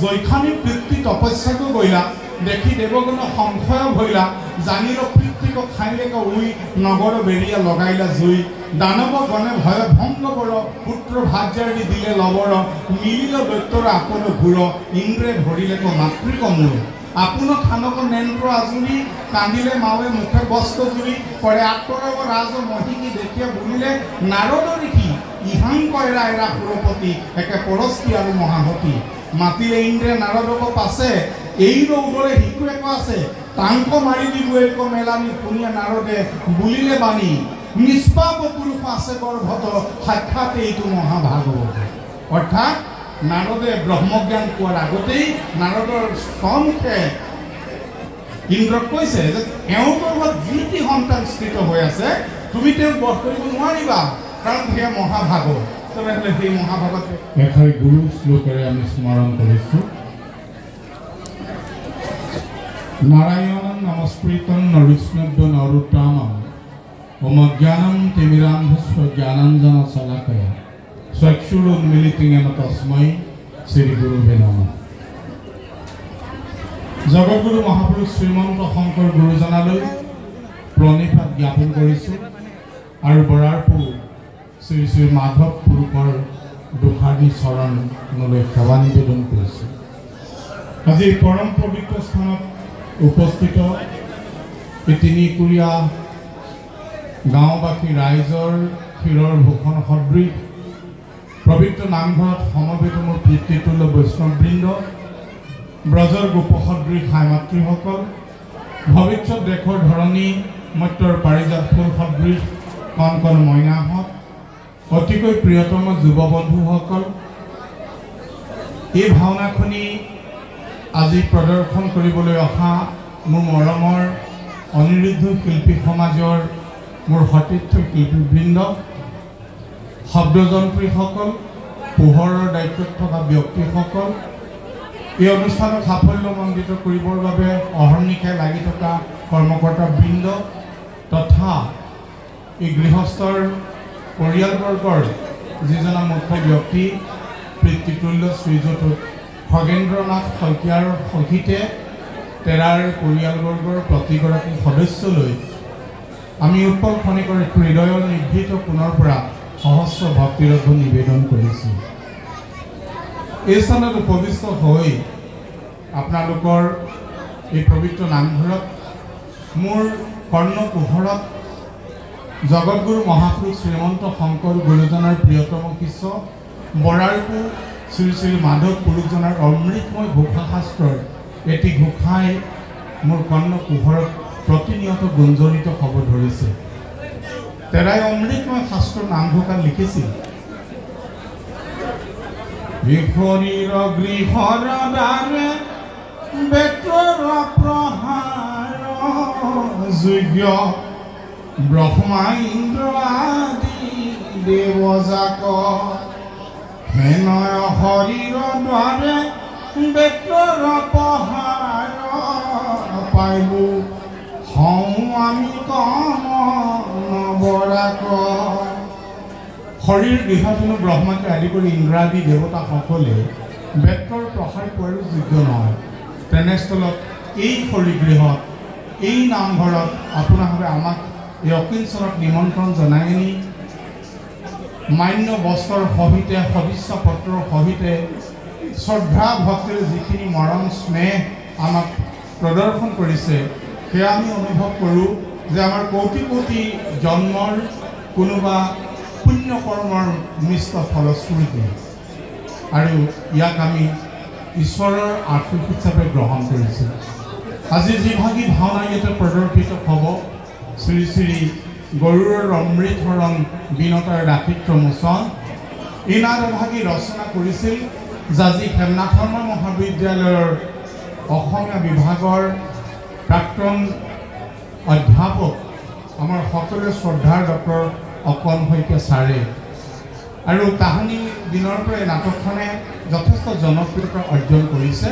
জৈখানী পিতৃ তপস্যাকো গইলা দেখি দেবগণ সংশয় ভইলা জানিল পিতৃক খাইলেক উই নগর বেরিয়া লগাইলা জুই দানব গণে ভয় ভঙ্গ কৰ পুত্ৰ ভাৰ্যাৰি দিলে লবৰ মিলিল দৈত্যৰ আপোন ঘূৰ ইন্দ্ৰে ধৰিলেক মাতৃক মূৰ আপোন খানক নেন্দ্ৰ আজুৰি কান্দিলে মাৱে মুখে বস্ত্ৰ জুৰি কৰে আত্মৰব ৰাজ মহিকি দেখিয়ে বুলিলে নাৰদ ঋষি ইহাং কয়ৰা এৰা সুৰপতি একে পৰস্তি আৰু মহাহতী মাতিলে ইন্দ্ৰে নাৰদক পাছে এই ৰৌদৰে শিশু এক আছে টাংক মাৰি দিব এক মেলানি শুনিয়া নাৰদে বুলিলে বাণী নিষ্পাপ পুৰুষ আছে গৰ্ভত সাক্ষাৎ এইটো মহাভাগৱত অৰ্থাৎ নাৰদে ব্ৰহ্মজ্ঞান পোৱাৰ আগতেই নাৰদৰ সম্মুখে ইন্দ্ৰক কৈছে যে এওঁৰ গৰ্ভত যি সন্তান স্থিত হৈ আছে তুমি তেওঁক বধ কৰিব নোৱাৰিবা কাৰণ সেয়া মহাভাগৱত তেনেহ'লে সেই মহাভাগৱত এষাৰ গুৰু শ্লোকেৰে আমি স্মৰণ কৰিছোঁ নাৰায়ণং নমস্কৃতং নৰস্মদ্য নৰোত্তমং অমজ্ঞানং তিমিৰান্ধস্য জ্ঞানাঞ্জন শলাকয়া চক্ষুৰুন্মিলিতং তস্मै শ্ৰী গুৰুৱে নমঃ জগতগুৰু মহাপুৰুষ শ্ৰীমন্ত শংকৰ গুৰুজনালৈ প্ৰণিপাত জ্ঞাপন কৰিছোঁ আৰু বৰাৰপুৰ শ্ৰী শ্ৰী মাধৱ পুৰুষৰ দুখাৰী চৰণলৈ সেৱা নিবেদন কৰিছোঁ আজি পৰম পবিত্ৰ স্থানত উপস্থিত এই তিনিকুৰীয়া গাঁওবাসী ৰাইজৰ ক্ষীৰৰ ভূষণ সদৃশ পবিত্ৰ নামঘৰত সমবেত মোৰ পিতৃতুল্য বৈষ্ণৱবৃন্দ ব্ৰজৰ গোপ সদৃশ হাই মাতৃসকল ভৱিষ্যত দেশৰ ধৰণী মত্যৰ পাৰিজাত ফুল সদৃশ কণ কণ মইনাহঁত অতিকৈ প্ৰিয়তম যুৱ বন্ধুসকল এই ভাওনাখনি আজি প্ৰদৰ্শন কৰিবলৈ অহা মোৰ মৰমৰ অনিৰুদ্ধ শিল্পী সমাজৰ মোৰ সতীৰ্থ শিল্পীবৃন্দ শব্দযন্ত্ৰীসকল পোহৰৰ দায়িত্বত থকা ব্যক্তিসকল এই অনুষ্ঠানক সাফল্যমণ্ডিত কৰিবৰ বাবে অহৰ্নিশে লাগি থকা কৰ্মকৰ্তাবৃন্দ তথা এই গৃহস্থৰ পৰিয়ালবৰ্গৰ যিজনা মুখ্য ব্যক্তি পিতৃতুল্য শ্ৰীযুত খগেন্দ্ৰনাথ শইকীয়াৰ সহিতে তেৰাৰ পৰিয়ালবৰ্গৰ প্ৰতিগৰাকী সদস্যলৈ আমি উৎপল খনিকৰ হৃদয়ৰ নিভৃত কোণৰ পৰা সহস্ৰ ভক্তিৰথ নিবেদন কৰিছোঁ এই স্থানত উপবিষ্ট হৈ আপোনালোকৰ এই পবিত্ৰ নামঘৰত মোৰ কৰ্ণ পোহৰত জগতগুৰু মহাপুৰুষ শ্ৰীমন্ত শংকৰ গুৰুজনাৰ প্ৰিয়তম শিষ্য বৰাৰপুৰ শ্ৰী শ্ৰী মাধৱ পুৰুষজনাৰ অমৃতময় ঘোষা শাস্ত্ৰৰ এটি ঘোষাই মোৰ কৰ্ণ পোহৰত প্ৰতিনিয়ত গুঞ্জৰিত হ'ব ধৰিছে তেৰাই অমৃতময় শাস্ত্ৰৰ নামঘোষা লিখিছিল বিহৰীৰ গৃহৰ দ্বাৰে বেতৰ প্ৰহাৰ যোগ্য ব্ৰহ্মা ইন্দ্ৰ আদি দেৱজাক হেনয় হৰিৰ দ্বাৰে বেতৰ প্ৰহাৰ পাইবো হওঁ আমি কম নবৰাক হৰিৰ গৃহজনো ব্ৰহ্মাকে আদি কৰি ইন্দ্ৰাদি দেৱতাসকলে বেতৰ প্ৰসাৰ পোৱাৰো যোগ্য নহয় তেনেস্থলত এই হৰি গৃহত এই নামঘৰত আপোনালোকে আমাক এই অকিঞ্চনত নিমন্ত্ৰণ জনাই নি মান্য বস্ত্ৰৰ সহিতে সদিচ্ছা পত্ৰৰ সহিতে শ্ৰদ্ধা ভক্তিৰ যিখিনি মৰম স্নেহ আমাক প্ৰদৰ্শন কৰিছে সেয়া আমি অনুভৱ কৰোঁ যে আমাৰ কোটি কোটি জন্মৰ কোনোবা পুণ্য কৰ্মৰ মিষ্ট ফলশ্ৰুতি আৰু ইয়াক আমি ঈশ্বৰৰ আশীষ হিচাপে গ্ৰহণ কৰিছোঁ আজি যিভাগী ভাওনা ইয়াতে প্ৰদৰ্শিত হ'ব শ্ৰী শ্ৰী গৰুড়ৰ অমৃত হৰণ বিনতাৰ ৰাতিত্ব মোচন এই নাটভাগী ৰচনা কৰিছিল জাজি হেমনাথ শৰ্মা মহাবিদ্যালয়ৰ অসমীয়া বিভাগৰ প্ৰাক্তন অধ্যাপক আমাৰ সকলোৰে শ্ৰদ্ধাৰ ডক্টৰ অকণ শইকীয়া ছাৰে আৰু তাহানি দিনৰ পৰাই নাটকখনে যথেষ্ট জনপ্ৰিয়তা অৰ্জন কৰিছে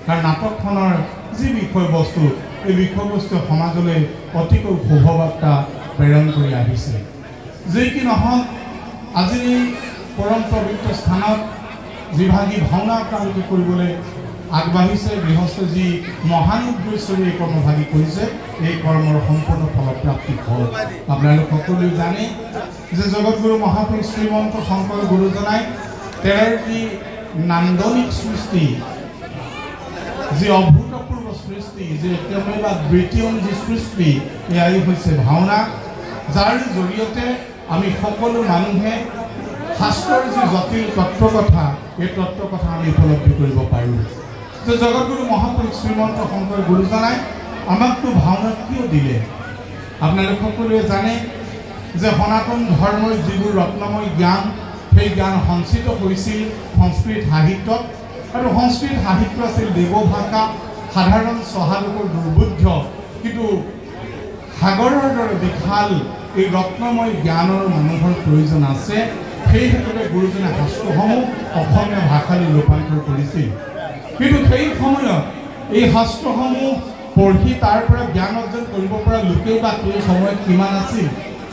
কাৰণ নাটকখনৰ যি বিষয়বস্তু এই বিষয়বস্তুৱে সমাজলৈ অতিকৈ শুভবাৰ্তা প্ৰেৰণ কৰি আহিছে যি কি নহওক আজিৰ এই পৰম পবিত্ৰ স্থানত যিভাগী ভাওনা আপোনালোকে কৰিবলৈ আগবাঢ়িছে গৃহস্থ যি মহানুদ্দেশ্যৰে এই কৰ্মভাগী কৰিছে এই কৰ্মৰ সম্পূৰ্ণ ফলপ্ৰাপ্তি হওক। আপোনালোক সকলোৱে জানে যে জগতগুৰু মহাপুৰুষ শ্ৰীমন্ত শংকৰ গুৰুজনাই তেওঁৰ যি নান্দনিক সৃষ্টি যি অভূতপূৰ্ব সৃষ্টি যি একেবাৰে বা দ্বিতীয় যি সৃষ্টি এয়াই হৈছে ভাওনা, যাৰ জৰিয়তে আমি সকলো মানুহে শাস্ত্ৰৰ যি জটিল তত্ত্বকথা এই তত্ত্বকথা আমি উপলব্ধি কৰিব পাৰোঁ। যে জগতগুৰু মহাপুৰুষ শ্ৰীমন্ত শংকৰ গুৰুজনাই আমাকতো ভাওনা কিয় দিলে? আপোনালোক সকলোৱে জানে যে সনাতন ধৰ্মৰ যিবোৰ ৰত্নময় জ্ঞান সেই জ্ঞান সঞ্চিত হৈছিল সংস্কৃত সাহিত্যত, আৰু সংস্কৃত সাহিত্য আছিল দেৱভাষা, সাধাৰণ চহালোকৰ দুৰ্বোধ্য, কিন্তু সাগৰৰ দৰে বিশাল এই ৰত্নময় জ্ঞানৰ মানুহৰ প্ৰয়োজন আছে। সেই ক্ষেত্ৰতে গুৰুজনে শাস্ত্ৰসমূহ অসমীয়া ভাষালৈ ৰূপান্তৰ কৰিছিল। কিন্তু সেই সময়ত এই শাস্ত্ৰসমূহ পঢ়ি তাৰ পৰা জ্ঞান অৰ্জন কৰিব পৰা লোকেই বা সেই সময়ত কিমান আছিল?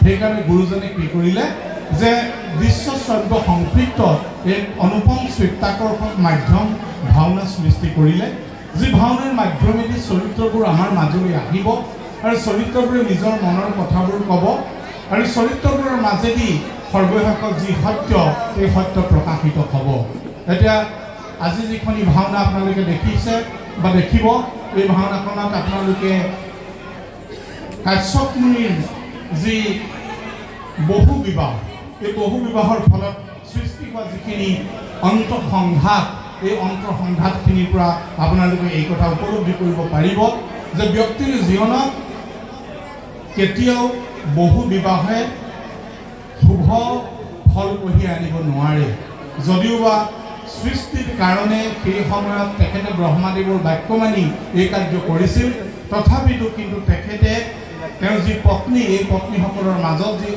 সেইকাৰণে গুৰুজনে কি কৰিলে যে বিশ্বশ্ৰব্য সংপৃক্ত এক অনুপম চিত্তাকৰ্ষক মাধ্যম ভাওনা সৃষ্টি কৰিলে, যি ভাওনাৰ মাধ্যমেদি চৰিত্ৰবোৰ আমাৰ মাজলৈ আহিব আৰু চৰিত্ৰবোৰে নিজৰ মনৰ কথাবোৰ ক'ব আৰু চৰিত্ৰবোৰৰ মাজেদি সৰ্বশেষত যি সত্য এই সত্য প্ৰকাশিত হ'ব। এতিয়া আজি যিখনি ভাওনা আপোনালোকে দেখিছে বা দেখিব, এই ভাওনাখনত আপোনালোকে কাশ্যপ মুনিৰ যি বহু বিবাহ, এই বহু বিবাহৰ ফলত সৃষ্টি হোৱা যিখিনি অন্তঃসংঘাত, এই অন্তঃসংঘাতখিনিৰ পৰা আপোনালোকে এই কথা উপলব্ধি কৰিব পাৰিব যে ব্যক্তিৰ জীৱনত কেতিয়াও বহু বিবাহে শুভ ফল কঢ়িয়াই আনিব নোৱাৰে। যদিওবা সৃষ্টিৰ কাৰণে সেই সময়ত তেখেতে ব্ৰহ্মাদেৱৰ বাক্য মানি এই কাৰ্য কৰিছিল, তথাপিতো কিন্তু তেখেতে তেওঁৰ যি পত্নী, এই পত্নীসকলৰ মাজত যি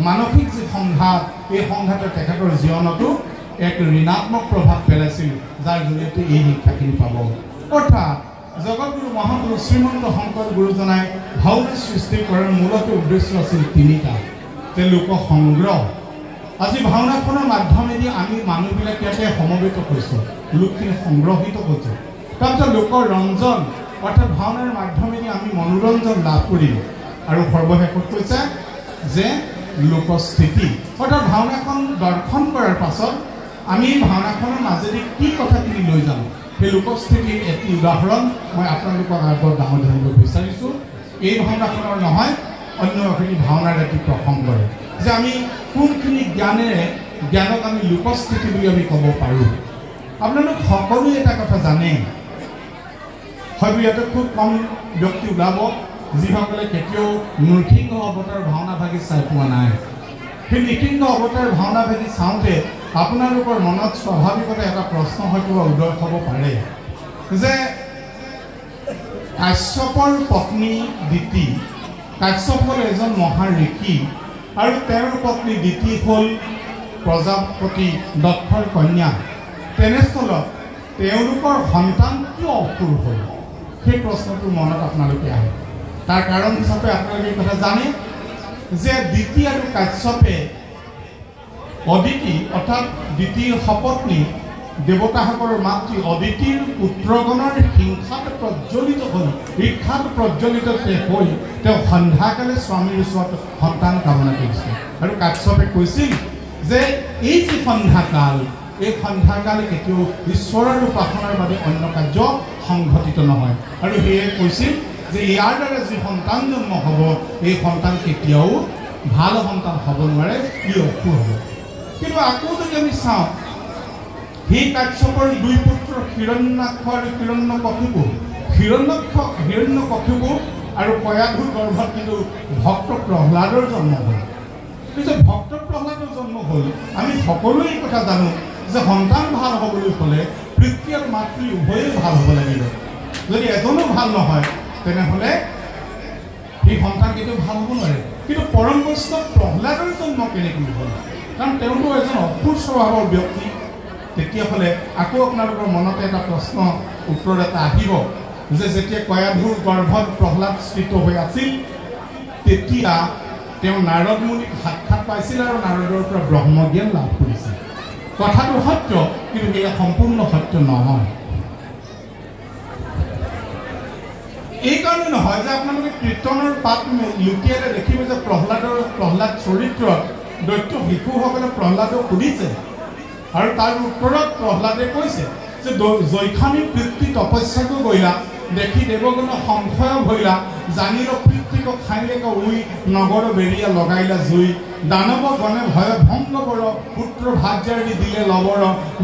মানসিক যি সংঘাত, এই সংঘাতে তেখেতৰ জীৱনতো এক ঋণাত্মক প্ৰভাৱ পেলাইছিল, যাৰ জৰিয়তে এই শিক্ষাখিনি পাব। অৰ্থাৎ জগতগুৰু মহাপুৰুষ শ্ৰীমন্ত শংকৰ গুৰুজনাই ভাওনা সৃষ্টি কৰাৰ মূলত উদ্দেশ্য আছিল তিনিটা। লোক সংগ্ৰহ, আজি ভাওনাখনৰ মাধ্যমেদি আমি মানুহবিলাক ইয়াতে সমবেত হৈছোঁ, লোকখিনি সংগ্ৰহিত হৈছোঁ। তাৰপিছত লোকৰ ৰঞ্জন, অৰ্থাৎ ভাওনাৰ মাধ্যমেদি আমি মনোৰঞ্জন লাভ কৰিম, আৰু সৰ্বশেষত কৈছে যে লোকস্থিতি, অৰ্থাৎ ভাওনাখন দৰ্শন কৰাৰ পাছত আমি ভাওনাখনৰ মাজেদি কি কথাখিনি লৈ যাম, সেই লোকস্থিতিৰ এটি উদাহৰণ মই আপোনালোকৰ আগত দাঙি ধৰিব বিচাৰিছোঁ। এই ভাওনাখনৰ নহয়, অন্য এখিনি ভাওনাৰ এটি প্ৰসংগৰে যে আমি কোনখিনি জ্ঞানেৰে জ্ঞানক আমি লোকস্থিতি বুলি আমি ক'ব পাৰোঁ। আপোনালোক সকলোৱে এটা কথা জানে, হয়তো ইয়াতে খুব কম ব্যক্তি ওলাব যিসকলে কেতিয়াও নৃসিংহ অৱতাৰ ভাওনা ভাগি চাই পোৱা নাই। সেই নৃসিংহ অৱতাৰ ভাওনা ভাগি চাওঁতে আপোনালোকৰ মনত স্বাভাৱিকতে এটা প্ৰশ্ন হয়তো উদয় হ'ব পাৰে যে কাশ্যপৰ পত্নী দিতি, কাশ্যপ হ'ল এজন মহা ঋষি আৰু তেওঁৰ পত্নী দিতি হ'ল প্ৰজাপতি দক্ষৰ কন্যা। তেনেস্থলত তেওঁলোকৰ সন্তান কিয় অসুৰ হ'ল, সেই প্ৰশ্নটো মনত আপোনালোকে আহে। তাৰ কাৰণ হিচাপে আপোনালোকে এই কথা জানে যে দিতি আৰু কাশ্যপে অদিতি, অৰ্থাৎ দিতিৰ সপত্নী দেৱতাসকলৰ মাতৃ অদিতিৰ পুত্ৰগণৰ হিংসাত প্ৰজ্বলিত হৈ, ঈৰ্ষাত প্ৰজ্বলিত হৈ তেওঁ সন্ধ্যাকালে স্বামীৰ ওচৰত সন্তান কামনা কৰিছিল। আৰু কাশ্যপে কৈছিল যে এই যি সন্ধ্যাকাল, এই সন্ধ্যাকাল কেতিয়াও ঈশ্বৰৰ উপাসনাৰ বাবে অন্য কাৰ্য সংঘটিত নহয়, আৰু সেয়ে কৈছিল যে ইয়াৰ দ্বাৰা যি সন্তান জন্ম হ'ব, এই সন্তান কেতিয়াও ভাল সন্তান হ'ব নোৱাৰে, ই অসুৰ হ'ব। কিন্তু আকৌ যদি আমি চাওঁ, সেই কাশ্যপৰ দুই পুত্ৰ হিৰণ্যাক্ষ আৰু হিৰণ্যকশিপু, হিৰণ্যকশিপু আৰু কয়াধুৰ গৰ্ভত কিন্তু ভক্ত প্ৰহ্লাদৰ জন্ম হ'ল। কিন্তু ভক্ত প্ৰহ্লাদৰ জন্ম হ'ল, আমি সকলোৱে এই কথা জানো যে সন্তান ভাল হ'বলৈ হ'লে পিতৃ আৰু মাতৃ উভয়ে ভাল হ'ব লাগিব। যদি এজনো ভাল নহয় তেনেহ'লে সেই সন্তান কেতিয়াও ভাল হ'ব নোৱাৰে। কিন্তু পৰম বৈষ্ণৱ প্ৰহ্লাদৰ জন্ম কেনেকৈ হ'ল? কাৰণ তেওঁতো এজন অসুৰ স্বভাৱৰ ব্যক্তি। তেতিয়াহ'লে আকৌ আপোনালোকৰ মনতে এটা প্ৰশ্ন উত্তৰ এটা আহিব যে যেতিয়া কয়াধুৰ গৰ্ভত প্ৰহ্লাদ স্থিত হৈ আছিল, তেতিয়া তেওঁ নাৰদ মুনিক সাক্ষাৎ পাইছিল আৰু নাৰদৰ পৰা ব্ৰহ্মজ্ঞান লাভ কৰিছিল। কথাটো সত্য, কিন্তু এয়া সম্পূৰ্ণ সত্য নহয়। এই কাৰণে নহয় যে আপোনালোকে কীৰ্তনৰ পাত লুটিয়ালে দেখিব যে প্ৰহ্লাদ চৰিত্ৰত দৈত্য শিশুসকলে প্ৰহ্লাদক সুধিছে আৰু তাৰ উত্তৰত প্ৰহ্লাদে কৈছে যে জৈখানী পিতৃ তপস্যাকো গইলা দেখি দেৱগণ সংশয় ভৈলা জানিল পিতৃক খাইলেক উই নগৰ বেৰিয়া লগাইলা জুই দানৱ গণে ভয় ভংগ কৰ পুত্ৰ ভাৰ্যাৰি দিলে লবৰ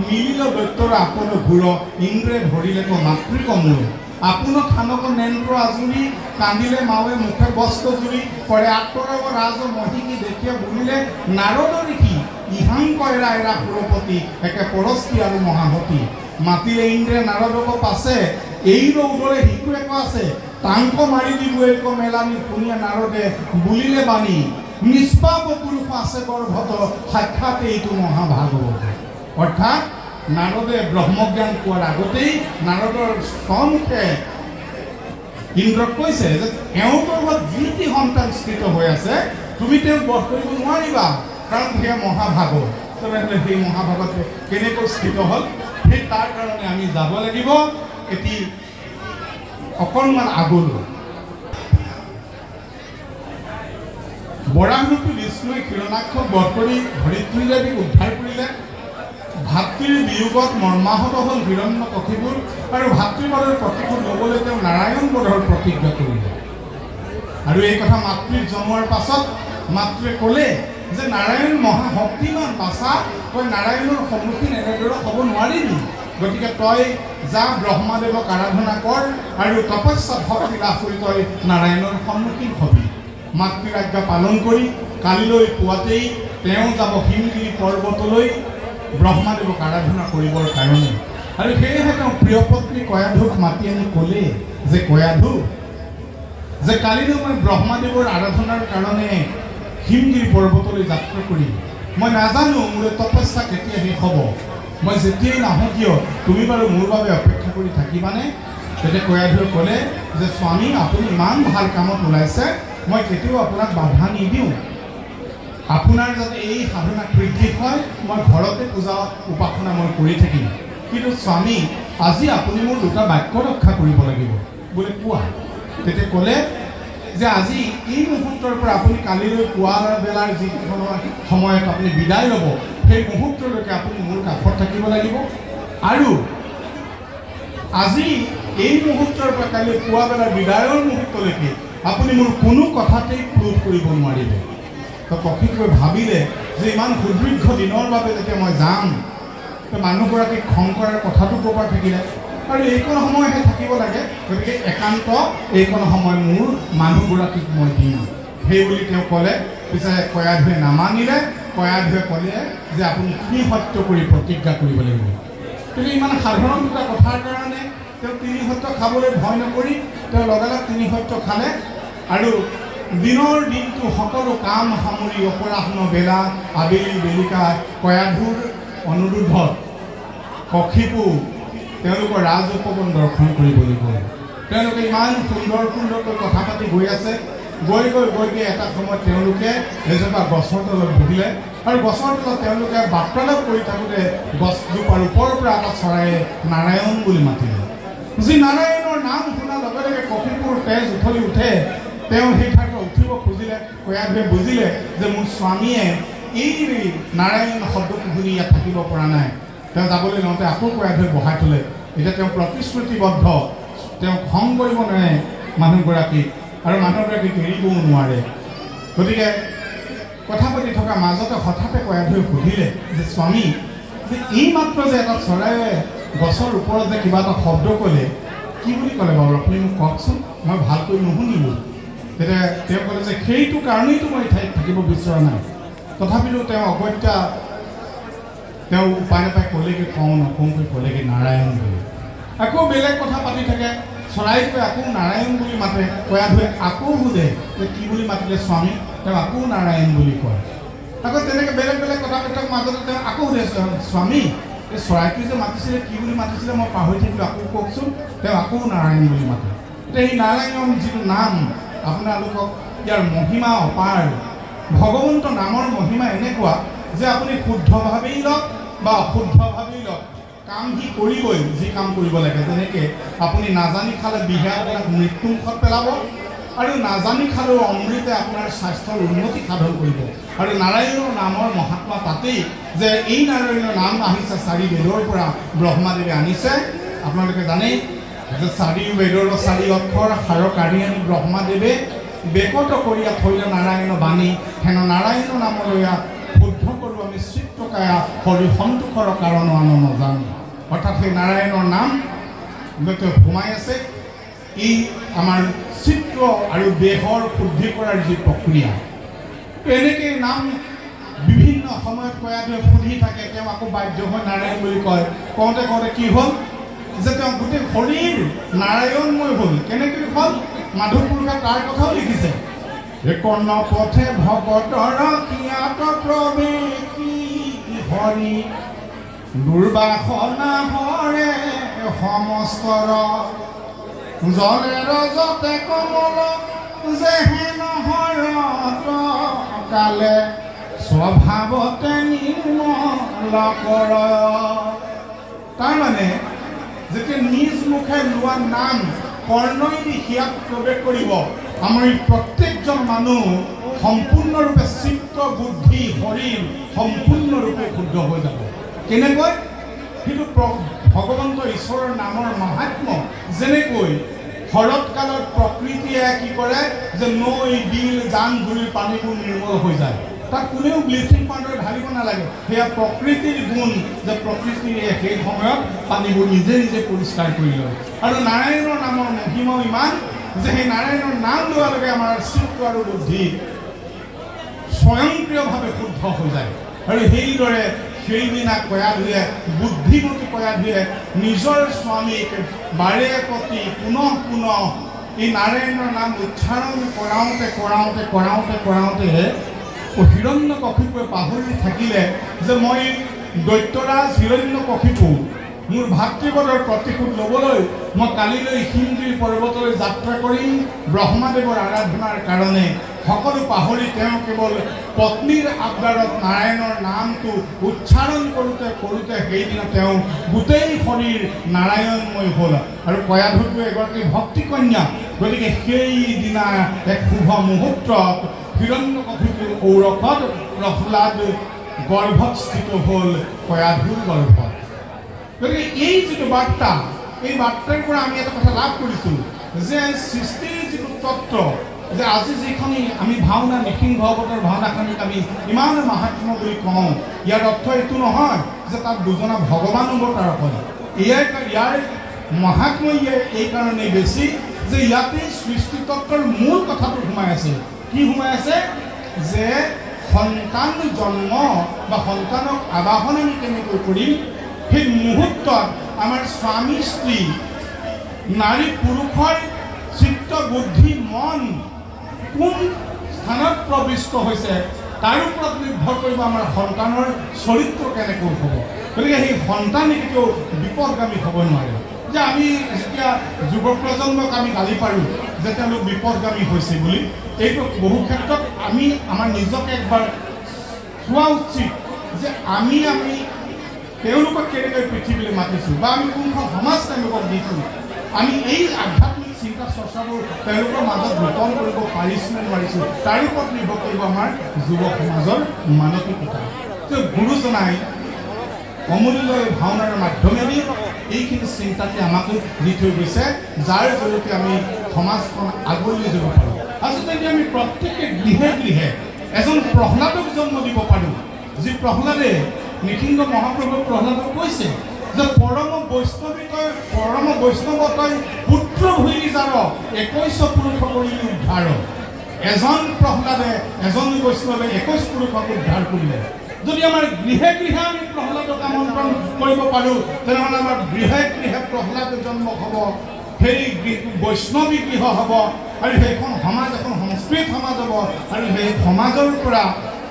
মিলিল দৈত্যৰ আপোন ঘূৰ ইন্দ্ৰে ধৰিলেক মাতৃক মূৰ আপোন খানক নেন্দ্ৰ আজুৰি কান্দিলে মাৱে মুখে বস্ত্ৰ জুৰি কৰে আত্মৰৱ ৰাজ মহিকি দেখিয়ে বুলিলে নাৰদ ঋষি ইহাং কয়ৰা এৰা সুৰপতি একে পৰস্তি আৰু মহাহতী মাতিলে ইন্দ্ৰে নাৰদক পাছে এই ৰৌদৰে শিশু এক আছে টাংক মাৰি দিব এক মেলানি শুনিয়া নাৰদে বুলিলে বাণী নিষ্পাপ পুৰুষ আছে গৰ্ভত সাক্ষাৎ এইটো মহাভাগৱত। অৰ্থাৎ নাৰদে ব্ৰহ্মজ্ঞান পোৱাৰ আগতেই নাৰদৰ স্বমুখে ইন্দ্ৰক কৈছে যে এওঁৰ গৰ্ভত যি সন্তান স্থিত হৈ আছে তুমি তেওঁক বধ কৰিব নোৱাৰিবা, কাৰণ সেয়া মহাভাগৱত। তেনেহ'লে সেই মহাভাগৱত কেনেকৈ স্থিত হ'ল, সেই তাৰ কাৰণে আমি যাব লাগিব এটি অকণমান আগলৈ। বৰাহৰূপী বিষ্ণুৱে হিৰণ্যাক্ষক বধ কৰি ধৰিত্ৰী দেৱীক উদ্ধাৰ কৰিলে। ভাতৃৰ বিয়োগত মৰ্মাহত হ'ল হিৰণ্যকশিপুৰ আৰু ভাতৃবধৰ প্ৰতিশোধ ল'বলৈ তেওঁ নাৰায়ণ বধৰ প্ৰতিজ্ঞা কৰিলে। আৰু এই কথা মাতৃক জনোৱাৰ পাছত মাতৃয়ে ক'লে যে নাৰায়ণ মহাশক্তিমান বাচা, তই নাৰায়ণৰ সন্মুখীন এনেদৰে হ'ব নোৱাৰিবি, গতিকে তই যা ব্ৰহ্মাদেৱক আৰাধনা কৰ আৰু তপস্যা ভক্তি লাভ কৰি তই নাৰায়ণৰ সন্মুখীন হবি। মাতৃৰ আজ্ঞা পালন কৰি কালিলৈ পুৱাতেই তেওঁ যাব হিমগিৰি পৰ্বতলৈ ব্ৰহ্মাদেৱক আৰাধনা কৰিবৰ কাৰণে। আৰু সেয়েহে তেওঁ প্ৰিয় পত্নী কয়াধুক মাতি আনি ক'লে যে কয়াধু, যে কালিলৈ মই ব্ৰহ্মাদেৱৰ আৰাধনাৰ কাৰণে হিমগিৰি পৰ্বতলৈ যাত্ৰা কৰিম। মই নাজানো মোৰ তপস্যা কেতিয়া শেষ হ'ব, মই যেতিয়াই নাহোঁ কিয় তুমি বাৰু মোৰ বাবে অপেক্ষা কৰি থাকিবানে? তেতিয়া কয়াধুৱে ক'লে যে স্বামী, আপুনি ইমান ভাল কামত ওলাইছে, মই কেতিয়াও আপোনাক বাধা নিদিওঁ। আপোনাৰ যাতে এই সাধনা বৃদ্ধি হয়, মই ঘৰতে পূজা উপাসনা মই কৰি থাকিম, কিন্তু স্বামী আজি আপুনি মোৰ দুটা বাক্য ৰক্ষা কৰিব লাগিব বুলি কোৱা। তেতিয়া ক'লে যে আজি এই মুহূৰ্তৰ পৰা আপুনি কালিলৈ পুৱাৰ বেলাৰ যিখন সময়ত আপুনি বিদায় ল'ব, সেই মুহূৰ্তলৈকে আপুনি মোৰ কাষত থাকিব লাগিব। আৰু আজি এই মুহূৰ্তৰ পৰা কালি পুৱা বেলাৰ বিদায়ৰ মুহূৰ্তলৈকে আপুনি মোৰ কোনো কথাতেই ক্ৰোধ কৰিব নোৱাৰিব। তো কক্ষিপুৰে ভাবিলে যে ইমান সুদীৰ্ঘ দিনৰ বাবে যেতিয়া মই যাম, মানুহগৰাকীক খং কৰাৰ কথাটো ক'ৰবাত থাকিলে, আৰু এইকণ সময়হে থাকিব লাগে, গতিকে একান্ত এইকণ সময় মোৰ মানুহগৰাকীক মই দিম, সেই বুলি তেওঁ ক'লে। পিছে কয়াধুৱে নামানিলে। কয়াধুৱে ক'লে যে আপুনি তিনি সত্য কৰি প্ৰতিজ্ঞা কৰিব লাগিব। কিন্তু ইমান সাধাৰণ দুটা কথাৰ কাৰণে তেওঁ তিনি সত্য খাবলৈ ভয় নকৰি তেওঁ লগালগ তিনি সত্য খালে। আৰু দিনৰ দিনটো সকলো কাম সামৰি অপৰাহ্ন বেলা আবেলি বেলিকা কয়াধুৰ অনুৰোধত কক্ষিপু তেওঁলোকৰ ৰাজ উপবন দৰ্শন কৰিবলৈ গ'ল। তেওঁলোকে ইমান সুন্দৰকৈ কথা পাতি গৈ আছে। গৈ এটা সময়ত তেওঁলোকে এজোপা গছৰ তলত বহিলে, আৰু গছৰ তলত তেওঁলোকে বাৰ্তালাপ কৰি থাকোঁতে গছজোপাৰ ওপৰৰ পৰা এটা চৰায়ে নাৰায়ণ বুলি মাতিলে। যি নাৰায়ণৰ নাম শুনাৰ লগে লগে কক্ষিপুৰ তেজ উঠলি উঠে। তেওঁ সেই ঠাইৰ পৰা উঠিব খুজিলে। কয়াধুৱে বুজিলে যে মোৰ স্বামীয়ে এই নাৰায়ণ শব্দটো শুনি ইয়াত থাকিব পৰা নাই। তেওঁ যাবলৈ লওঁতে আকৌ কয়াধুৱে বহাই থ'লে। এতিয়া তেওঁ প্ৰতিশ্ৰুতিবদ্ধ, তেওঁ খং কৰিব নোৱাৰে মানুহগৰাকীক, আৰু মানুহগৰাকীক এৰিবও নোৱাৰে। গতিকে কথা পাতি থকা মাজতে হঠাতে কয়াধুৱে সুধিলে যে স্বামী, যে এইমাত্ৰ যে এটা চৰায়ে গছৰ ওপৰত যে কিবা এটা শব্দ ক'লে, কি বুলি ক'লে বাৰু আপুনি মোক কওকচোন, মই ভালকৈ নুশুনিলোঁ। তেতিয়া তেওঁ ক'লে যে সেইটো কাৰণেইতো মই ঠাইত থাকিব বিচৰা নাই। তথাপিতো তেওঁ অগত্যা তেওঁ উপায় নাপায় ক'লেগৈ, কওঁ নকওঁকৈ ক'লেগৈ নাৰায়ণ বুলি। আকৌ বেলেগ কথা পাতি থাকে। চৰাইটোৱে আকৌ নাৰায়ণ বুলি মাতে। কয়াধুৱে আকৌ সোধে যে কি বুলি মাতিলে স্বামী, তেওঁ আকৌ নাৰায়ণ বুলি কয়। আকৌ তেনেকৈ বেলেগ বেলেগ কথা পাতি থকাৰ মাজতে তেওঁ আকৌ সোধে স্বামী, এই চৰাইটোৱে যে মাতিছিলে কি বুলি মাতিছিলে মই পাহৰি থাকিলোঁ, আকৌ কওকচোন। তেওঁ আকৌ নাৰায়ণ বুলি মাতে। এতিয়া সেই নাৰায়ণ যিটো নাম, আপোনালোকক ইয়াৰ মহিমা অপাৰ। ভগৱন্ত নামৰ মহিমা এনেকুৱা যে আপুনি শুদ্ধভাৱেই লওক বা অশুদ্ধ ভাবি লওক কাম সি কৰিবই যি কাম কৰিব লাগে যেনেকৈ আপুনি নাজানি খালে বিহে আপোনাক মৃত্যুমুখত পেলাব আৰু নাজানি খালেও অমৃতে আপোনাৰ স্বাস্থ্যৰ উন্নতি সাধন কৰিব আৰু নাৰায়ণৰ নামৰ মহাত্মা তাতেই যে এই নাৰায়ণৰ নাম আহিছে 4 বেদৰ পৰা ব্ৰহ্মাদেৱে আনিছে আপোনালোকে জানে যে 4 বেদৰ 4 অক্ষৰ সাৰ কাঢ়ি আনি ব্ৰহ্মাদেৱে বেকত কৰি থৈলে নাৰায়ণ বাণী হেন নাৰায়ণ নামলৈ শুদ্ধ কৰোঁ আমি চিত্ৰকায়া হৰি সন্তোষৰ কাৰণ আন নজানো অৰ্থাৎ সেই নাৰায়ণৰ নাম সোমাই আছে ই আমাৰ চিত্ৰ আৰু দেহৰ শুদ্ধি কৰাৰ যি প্ৰক্ৰিয়া এনেকৈ নাম বিভিন্ন সময়ত কয়াটোৱে শুধি থাকে তেওঁ আকৌ বাধ্য হৈ নাৰায়ণ বুলি কয় কওঁতে কওঁতে কি হ'ল যে তেওঁ গোটেই শৰীৰ নাৰায়ণময় হ'ল কেনেকৈ হ'ল মাধৱ পুৰুষে তাৰ কথাও লিখিছে কৰ্ণ পথে ভকতৰ কিয়াত প্ৰৱেশী হৰি দুৰ্বাসনা হৰে সমস্তৰ জলেৰ যতে কমল যেহেন হৰত কালে স্বভাৱতে নিৰ্মল কৰ তাৰমানে যেতিয়া নিজ মুখে লোৱা নাম কৰ্ণই দি হিয়াত প্ৰৱেশ কৰিব আমাৰ প্ৰত্যেকজন মানুহ সম্পূৰ্ণৰূপে চিত্ত বুদ্ধি শৰীৰ সম্পূৰ্ণৰূপে শুদ্ধ হৈ যাব কেনেকৈ কিন্তু ভগৱন্ত ঈশ্বৰৰ নামৰ মাহাত্ম্য যেনেকৈ শৰৎকালত প্ৰকৃতিয়ে কি কৰে যে নৈ বিল জান জুৰিৰ পানীবোৰ নিৰ্মল হৈ যায় তাক কোনেও ব্লিচিং পাউডাৰ ঢালিব নালাগে সেয়া প্ৰকৃতিৰ গুণ যে প্ৰকৃতিয়ে সেই সময়ত পানীবোৰ নিজে নিজে পৰিষ্কাৰ কৰি লয় আৰু নাৰায়ণৰ নামৰ মহিমাও ইমান যে সেই নাৰায়ণৰ নাম লোৱাৰ লগে আমাৰ চিত্ত আৰু বুদ্ধি স্বয়ংক্ৰিয়ভাৱে শুদ্ধ হৈ যায় আৰু সেইদৰে সেইদিনা কয়াধুৱে বুদ্ধিমতী কয়াধুৱে নিজৰ স্বামীক বাৰে প্ৰতি পুনঃ পুনঃ এই নাৰায়ণৰ নাম উচ্চাৰণ কৰাওঁতে হিৰণ্যকশিপুৱে পাহৰি থাকিলে যে মই দৈত্যৰাজ হিৰণ্যকশিপু মোৰ ভাতৃপদৰ প্ৰতিশোধ ল'বলৈ মই কালিলৈ হিমগিৰি পৰ্বতলৈ যাত্ৰা কৰিম ব্ৰহ্মাদেৱৰ আৰাধনাৰ কাৰণে সকলো পাহৰি তেওঁ কেৱল পত্নীৰ আবদাৰত নাৰায়ণৰ নামটো উচ্চাৰণ কৰোঁতে সেইদিনা তেওঁ গোটেই শৰীৰ নাৰায়ণময় হ'ল আৰু কয়াধুটো এগৰাকী ভক্তিকন্যা গতিকে সেইদিনা এক শুভ মুহূৰ্তত হিৰণ্যকশিপুৰ ঔৰসত প্ৰহ্লাদ গৰ্ভত স্থিত হ'ল কয়াধুৰ গৰ্ভত গতিকে এই যিটো বাৰ্তা এই বাৰ্তাৰ পৰা আমি এটা কথা লাভ কৰিছোঁ যে সৃষ্টিৰ যিটো তত্ত্ব যে আজি যিখনি আমি ভাওনা নৃসিংহ অৱতাৰ ভাওনাখনিক আমি ইমান মাহাত্ম্য বুলি কওঁ ইয়াৰ অৰ্থ এইটো নহয় যে তাত দুজনা ভগৱান অৱতাৰ হয় ইয়াৰ মাহাত্ম্য এইকাৰণেই বেছি যে ইয়াতে সৃষ্টি তত্ত্বৰ মূল কথাটো সোমাই আছে কি সোমাই আছে যে সন্তান জন্ম বা সন্তানক আবাহন আমি কেনেকৈ কৰিম সেই মুহূৰ্তত আমাৰ স্বামী স্ত্ৰী নাৰী পুৰুষৰ চিত্ত বুদ্ধি মন কোন স্থানত প্ৰবিষ্ট হৈছে তাৰ ওপৰত নিৰ্ভৰ কৰিব আমাৰ সন্তানৰ চৰিত্ৰ কেনেকৈ হ'ব গতিকে সেই সন্তান কেতিয়াও বিপদগামী হ'ব নোৱাৰে যে আমি যেতিয়া যুৱ প্ৰজন্মক আমি গালি পাৰোঁ যে তেওঁলোক বিপদগামী হৈছে বুলি এইটো বহু ক্ষেত্ৰত আমি আমাৰ নিজকে একবাৰ চোৱা উচিত যে আমি তেওঁলোকক কেনেকৈ পৃথিৱীলৈ মাতিছোঁ বা আমি কোনখন সমাজ তেওঁলোকক দিছোঁ আমি এই আধ্যাত্মিক চিন্তা চৰ্চাবোৰ তেওঁলোকৰ মাজত ৰোপণ কৰিব পাৰিছোঁ নে নোৱাৰিছোঁ তাৰ ওপৰত নিৰ্ভৰ কৰিব আমাৰ যুৱ সমাজৰ মানসিকতা গুৰুজনাই অমূল্য ভাওনাৰ মাধ্যমেদি এইখিনি চিন্তাটি আমাক দি থৈ গৈছে যাৰ জৰিয়তে আমি সমাজখন আগুৱাই যাব পাৰোঁ আচলতে আমি প্ৰত্যেকে গৃহে গৃহে এজন প্ৰহ্লাদক জন্ম দিব পাৰোঁ যি প্ৰহ্লাদে নৃসিংহ মহাপ্ৰভু প্ৰহ্লাদক কৈছে যে পৰম বৈষ্ণৱতই পুত্ৰ ভূমি যাৰ 21 পুৰুষ কৰি উদ্ধাৰ এজন প্ৰহ্লাদে এজন বৈষ্ণৱে 21 পুৰুষক উদ্ধাৰ কৰিলে যদি আমাৰ গৃহে গৃহে আমি প্ৰহ্লাদক আমন্ত্ৰণ কৰিব পাৰোঁ তেনেহ'লে আমাৰ গৃহে গৃহে প্ৰহ্লাদ জন্ম হ'ব সেই বৈষ্ণৱী গৃহ হ'ব আৰু সেইখন সমাজ এখন সংস্কৃত সমাজ হ'ব আৰু সেই সমাজৰ পৰা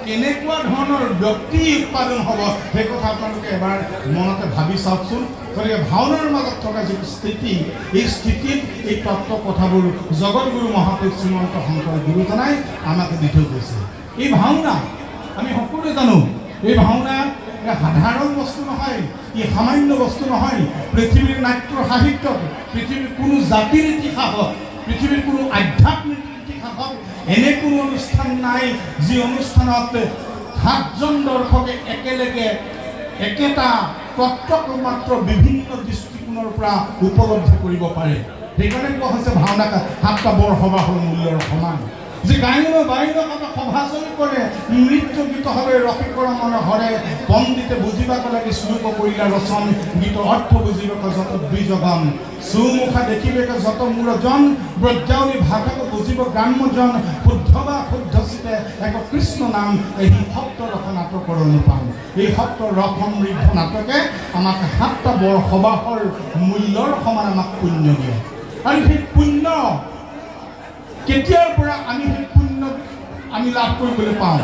কেনেকুৱা ধৰণৰ ব্যক্তি উৎপাদন হ'ব সেই কথা আপোনালোকে এবাৰ মনতে ভাবি চাওকচোন গতিকে ভাওনাৰ মাজত থকা যিটো স্থিতি এই স্থিতিত এই তত্ত্ব কথাবোৰ জগতগুৰু মহাপুৰুষ শ্ৰীমন্ত শংকৰ গুৰুজনাই আমাক দি থৈ গৈছে এই ভাওনা আমি সকলোৱে জানো এই ভাওনা সাধাৰণ বস্তু নহয়, ই সামান্য বস্তু নহয়। পৃথিৱীৰ নাট্য সাহিত্যত, পৃথিৱীৰ কোনো জাতিৰ ইতিহাসত, পৃথিৱীৰ কোনো আধ্যাত্মিক ইতিহাসত এনে কোনো অনুষ্ঠান নাই যি অনুষ্ঠানত 7জন দৰ্শকে একেলগে একেটা তত্ত্বক মাত্ৰ বিভিন্ন দৃষ্টিকোণৰ পৰা উপলব্ধি কৰিব পাৰে। সেইকাৰণে কোৱা হৈছে ভাওনা 7টা বৰ সবাহৰ মূল্যৰ সমান। যে গায়ন বায়ন সভা চলি কৰে, নৃত্য গীত হবে ৰসিকৰ মন হৰে, পণ্ডিতে বুজিবাক লাগে শ্লোক কৰিলা ৰচন, গীতৰ অৰ্থ বুজিবাক যত দ্বিজগণ, সুমুখা দেখিবেক যত মূৰজন, ব্ৰজাৱলী ভাষাক বুজিব গ্ৰাম্যজন, শুদ্ধ বা শুদ্ধচিতে এক কৃষ্ণ নাম, এই সপ্ত ৰস নাটকৰ অনুপাম। এই সপ্ত ৰস সমৃদ্ধ নাটকে আমাক 7টা বৰ সবাহৰ মূল্যৰ সমান আমাক পুণ্য দিয়ে। আৰু সেই পুণ্য কেতিয়াৰ পৰা আমি সেই পুণ্য আমি লাভ কৰিবলৈ পাওঁ?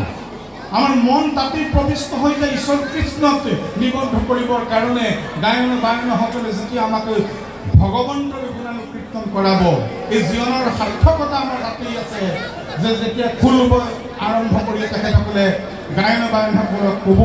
আমাৰ মন তাতেই প্ৰবিষ্ট হৈ যায় ঈশ্বৰ কৃষ্ণত নিবদ্ধ কৰিবৰ কাৰণে। গায়ন বায়নসকলে যেতিয়া আমাক ভগৱন্তৰ গুণানুকীৰ্তন কৰাব, এই জীৱনৰ সাৰ্থকতা আমাৰ তাতেই আছে। যে যেতিয়া খোল আৰম্ভ কৰি তেখেতসকলে গায়ন বায়নসকলক ক'ব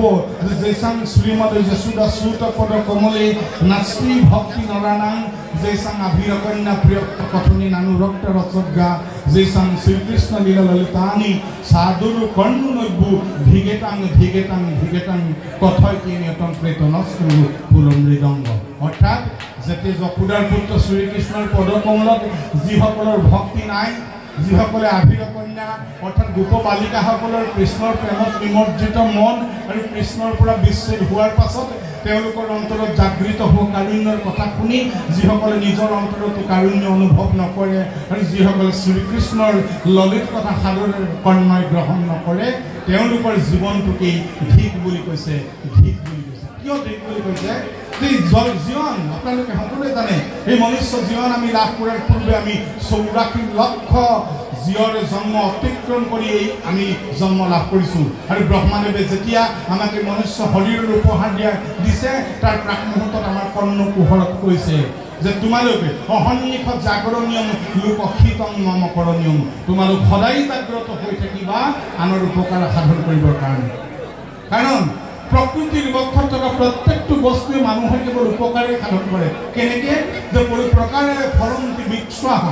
যে জৈচাং শ্ৰীমতী যশোদা শ্ৰুত পদ কমলে নাস্তি ভক্তি নৰানাং, জৈচাং আভিৰ কন্যা প্ৰিয় কথনী নানুৰক্ত ৰসজ্ঞা, জৈচাং শ্ৰীকৃষ্ণ লীলা ললিতানি সাধুৰ কৰ্ণু নব্যু ধিগেতাং ধিগেতাং ধিগেতাং কথয় কি নিয়তং প্ৰেতনস্তু পুলমৃদংগ। অৰ্থাৎ যেতিয়া যশোদাৰ পুত্ৰ শ্ৰীকৃষ্ণৰ পদকমলত যিসকলৰ ভক্তি নাই, যিসকলে আভিৰ কন্যা অৰ্থাৎ গোপ বালিকাসকলৰ কৃষ্ণৰ প্ৰেমত নিমজ্জিত মন আৰু কৃষ্ণৰ পৰা বিচ্ছেদ হোৱাৰ পাছত তেওঁলোকৰ অন্তৰত জাগৃত হোৱা কাৰুণ্যৰ কথা শুনি যিসকলে নিজৰ অন্তৰতো কাৰুণ্য অনুভৱ নকৰে আৰু যিসকলে শ্ৰীকৃষ্ণৰ ললিত কথা সাদৰে কৰ্ণই গ্ৰহণ নকৰে, তেওঁলোকৰ জীৱনটোকেই ধিক বুলি কৈছে। ধিক বুলি কৈছে কিয় ধিক বুলি কৈছে? যে জীৱন আপোনালোকে সকলোৱে জানে, এই মনুষ্য জীৱন আমি লাভ কৰাৰ পূৰ্বে আমি 84 লক্ষ জীয়ৰ জন্ম অতিক্ৰম কৰি আমি জন্ম লাভ কৰিছোঁ। আৰু ব্ৰহ্মাদেৱে যেতিয়া আমাক এই মনুষ্য শৰীৰৰ উপহাৰ দিছে, তাৰ প্ৰাক মুহূৰ্তত আমাৰ কৰ্ণ কুহৰত কৈছে যে তোমালোকে অহৰ্নিশত জাগৰণীয়ম লোকহিতং মম কৰণীয়ম, তোমালোক সদায় জাগ্ৰত হৈ থাকিবা আনৰ উপকাৰ সাধন কৰিবৰ কাৰণে। কাৰণ প্ৰকৃতিৰ বক্ষত থকা প্ৰত্যেকটো বস্তুৱে মানুহৰ কেৱল উপকাৰে সাধন কৰে। কেনেকে? যে কোনো প্ৰকাৰে ফলন্তি বৃক্ষাহ,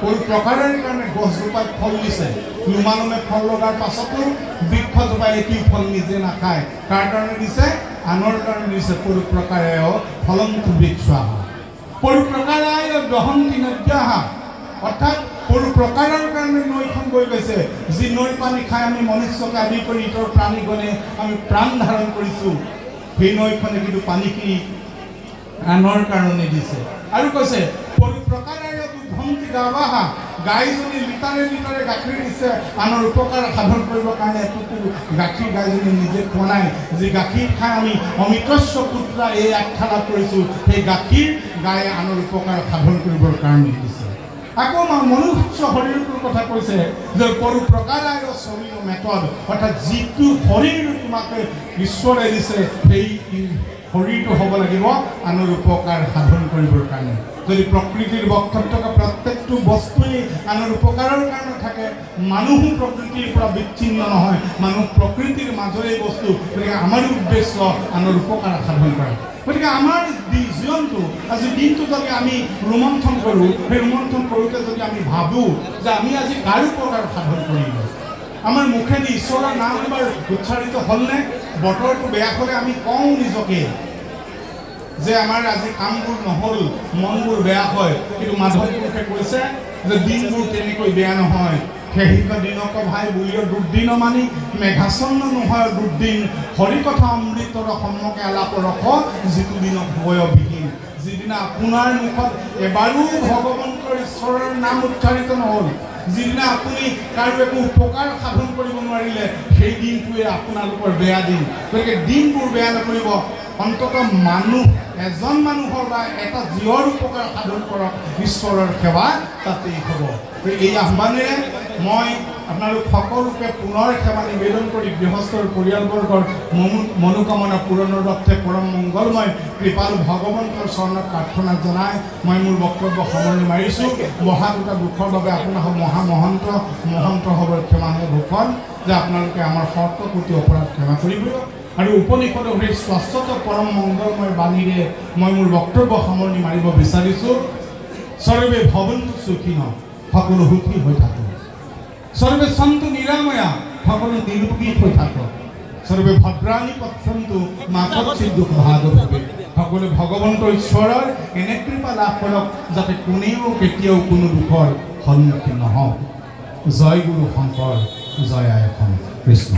কোনো প্ৰকাৰৰ কাৰণে গছজোপাই ফল দিছে, লুমালুমে ফল লগাৰ পাছতো বৃক্ষজোপাই এটি ফল নিজে নাখায়। কাৰ কাৰণে দিছে? আনৰ কাৰণে দিছে। কোনো প্ৰকাৰে ফলন্তি বৃক্ষাহ, কোনো প্ৰকাৰে দহন্তি নদ্যাহ, অৰ্থাৎ কোনো প্ৰকাৰৰ কাৰণে নৈখন বৈ গৈছে। যি নৈ পানী খাই আমি মনুষ্যকে আদি কৰি ইতৰ প্ৰাণীগণে আমি প্ৰাণ ধাৰণ কৰিছোঁ, সেই নৈখনে কিন্তু পানীখিনি আনৰ কাৰণে দিছে। আৰু কৈছে কোনো প্ৰকাৰে দুগ্ধন্তি গাৱাহা, গাইজনী লিটাৰে লিটাৰে গাখীৰ দিছে আনৰ উপকাৰ সাধন কৰিবৰ কাৰণে। এটুকু গাখীৰ গাইজনী নিজে খোৱা নাই, যি গাখীৰ খাই আমি অমৃতস্ব পুত্ৰা এই আখ্যা লাভ কৰিছোঁ, সেই গাখীৰ গায়ে আনৰ উপকাৰ সাধন কৰিবৰ কাৰণে দিছে। আকৌ মনুষ্য শৰীৰটোৰ কথা কৈছে যে কোনো প্ৰকাৰে শৰীৰ মেটদ, অৰ্থাৎ যিটো শৰীৰ তোমাকে ঈশ্বৰে দিছে সেই শৰীৰটো হ'ব লাগিব আনৰ উপকাৰ সাধন কৰিবৰ কাৰণে। যদি প্ৰকৃতিৰ বক্ষত থকা প্ৰত্যেকটো বস্তুৱেই আনৰ উপকাৰৰ কাৰণে থাকে, মানুহো প্ৰকৃতিৰ পৰা বিচ্ছিন্ন নহয়, মানুহ প্ৰকৃতিৰ মাজৰে বস্তু। গতিকে আমাৰ উদ্দেশ্য আনৰ উপকাৰ সাধন কৰা। গতিকে আমাৰ জীৱনটো আজি দিনটো যদি আমি ৰোমন্থন কৰোঁ, সেই ৰোমন্থন কৰোঁতে যদি আমি ভাবোঁ যে আমি আজি কাৰ উপকাৰ সাধন কৰিলোঁ, আমাৰ মুখেদি ঈশ্বৰৰ নাম এবাৰ উচ্চাৰিত হ'লনে? বতৰটো বেয়া হ'লে আমি কওঁ নিজকে যে আমাৰ আজি কামবোৰ নহ'ল, মনবোৰ বেয়া হয়, কিন্তু মাধৱ পুৰুষে কৈছে যে দিনবোৰ তেনেকৈ বেয়া নহয়। সেইহিক দিনক ভাই বুলিও দুৰ্দিন মানি মেঘাচ্ছন্ন নহয় দুৰ্দিন, হৰিকথা অমৃতৰ সন্মুখে আলাপ ৰখ যিটো দিনত বয়বিহীন। যিদিনা আপোনাৰ মুখত এবাৰো ভগৱন্তৰ ঈশ্বৰৰ নাম উচ্চাৰিত নহ'ল, যিদিনা আপুনি কাৰো একো উপকাৰ সাধন কৰিব নোৱাৰিলে, সেই দিনটোৱে আপোনালোকৰ বেয়া দিন। গতিকে দিনবোৰ বেয়া নকৰিব, অন্ততঃ মানুহ এজন মানুহৰ বা এটা জীৱৰ উপকাৰ সাধন কৰক, ঈশ্বৰৰ সেৱা তাতেই হ'ব। এই আহ্বানেৰে মই আপোনালোক সকলোকে পুনৰ সেৱা নিবেদন কৰি গৃহস্থৰ পৰিয়ালবৰ্গৰ মনোকামনা পূৰণৰ অৰ্থে পৰম মংগলময় কৃপালু ভগৱন্তৰ চৰণত প্ৰাৰ্থনা জনাই মই মোৰ বক্তব্য সামৰণি মাৰিছোঁ। মহা দুটা দুখৰ বাবে আপোনাৰ মহন্ত হ'বৰ ক্ষমা ভূষণ যে আপোনালোকে আমাৰ শত কোটি অপৰাধ ক্ষমা কৰিব। আৰু উপনিষদৰ সেই স্বাস্থ্যত পৰম মংগলময় বাণীৰে মই মোৰ বক্তব্য সামৰণি মাৰিব বিচাৰিছোঁ। সৰ্বে ভৱন্তু সুখিনঃ, সকলো সুখী হৈ থাকক। সৰ্বে সন্তু নিৰাময়া, সকলো নিৰোগী হৈ থাকক। সৰ্বে ভদ্ৰাণি পশ্যন্তু মা কচ্চিৎ দুখ ভাগৱতে, সকলো ভগৱন্ত ঈশ্বৰৰ এনে কৃপা লাভ কৰক যাতে কোনেও কেতিয়াও কোনো দুখৰ সন্মুখীন নহওক। জয় গুৰু শংকৰ, জয় আই অসম কৃষ্ণ।